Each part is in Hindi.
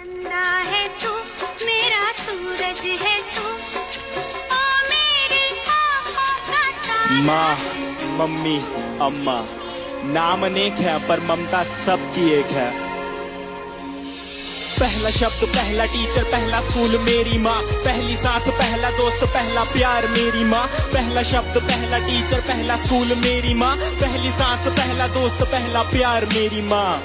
चंदा है तू, मेरा सूरज है तू, ओ मेरी आँखों का तारा। माँ, मम्मी, अम्मा, नाम अनेक है पर ममता सबकी एक है। पहला शब्द, पहला टीचर, पहला स्कूल मेरी माँ, पहली सांस, पहला दोस्त, पहला प्यार मेरी माँ। पहला शब्द, पहला टीचर, पहला स्कूल मेरी माँ, पहली सांस, पहला दोस्त, पहला प्यार मेरी माँ।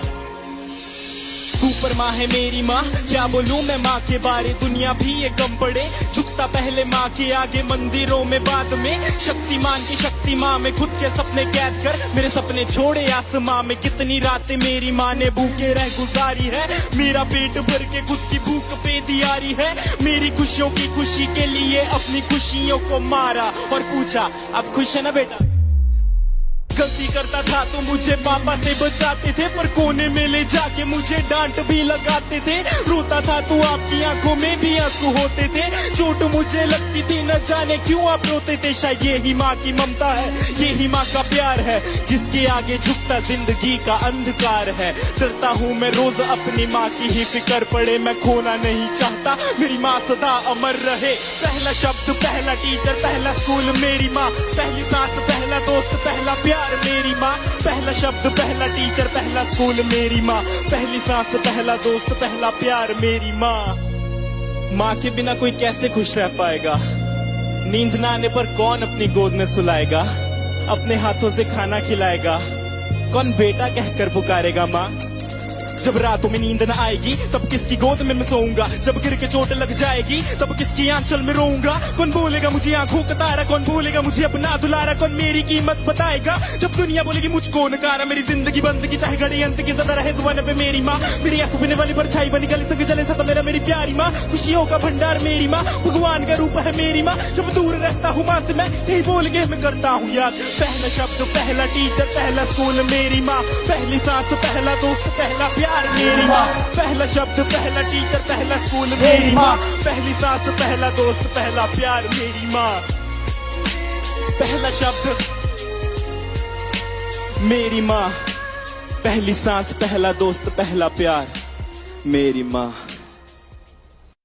सुपर माँ है मेरी माँ, क्या बोलूं मैं माँ के बारे, दुनिया भी ये कम पड़े। झुकता पहले माँ के आगे, मंदिरों में बाद में। शक्तिमान की शक्ति माँ में खुद के सपने कैद कर, मेरे सपने छोड़े आसमां में। कितनी रातें मेरी माँ ने भूखे रह गुजारी है, मेरा पेट भर के खुद की भूख पे दियारी है। मेरी खुशियों की खुशी के लिए अपनी खुशियों को मारा और पूछा अब खुश है ना बेटा। गलती करता था तो मुझे पापा से बचाते थे, पर कोने में ले जाके मुझे डांट भी लगाते थे। रोता था तो आपकी आंखों में भी आंसू होते थे, चोट मुझे लगती थी न जाने क्यों आप रोते थे। शायद यही माँ की ममता है, यही माँ का प्यार है, जिसके आगे झुकता जिंदगी का अंधकार है। डरता हूँ मैं रोज अपनी माँ की ही फिक्र पड़े, मैं खोना नहीं चाहता मेरी माँ सदा अमर रहे। पहला शब्द, पहला टीचर, पहला स्कूल मेरी माँ, पहली सांस, पहला दोस्त, पहला प्यार मेरी माँ। पहला शब्द, पहला टीचर, पहला स्कूल मेरी माँ, पहली सांस, पहला दोस्त, पहला प्यार मेरी माँ। माँ के बिना कोई कैसे खुश रह पाएगा, नींद ना आने पर कौन अपनी गोद में सुलाएगा, अपने हाथों से खाना खिलाएगा, कौन बेटा कहकर पुकारेगा माँ। जब रातों में नींद न आएगी तब किसकी गोद में मैं सोऊंगा, जब गिर के चोट लग जाएगी तब किसकी आंचल में रोऊंगा। कौन बोलेगा मुझे आंखों का तारा, कौन बोलेगा मुझे अपना दुलारा, कौन मेरी कीमत बताएगा जब दुनिया बोलेगी मुझको नकारा। मेरी जिंदगी बंदगी चाहे घड़ी अंत की सदा रहे दुआने पे मेरी माँ, मेरी आंखों पीने वाली परछाई बनी गली संग जले सदा मेरा मेरी प्यारी माँ। खुशियों का भंडार मेरी माँ, भगवान का रूप है मेरी माँ। जब दूर रहता हूँ माँ से मैं यही बोल के मैं करता हूँ याद। पहला शब्द, पहला टीचर, पहला स्कूल मेरी माँ, पहली सांस, पहला दोस्त, पहला प्यार मेरी माँ। पहला शब्द, पहला टीचर, पहला स्कूल मेरी माँ, पहली सांस, पहला दोस्त, पहला प्यार मेरी माँ। पहला शब्द मेरी माँ, पहली सांस, पहला दोस्त, पहला प्यार मेरी माँ।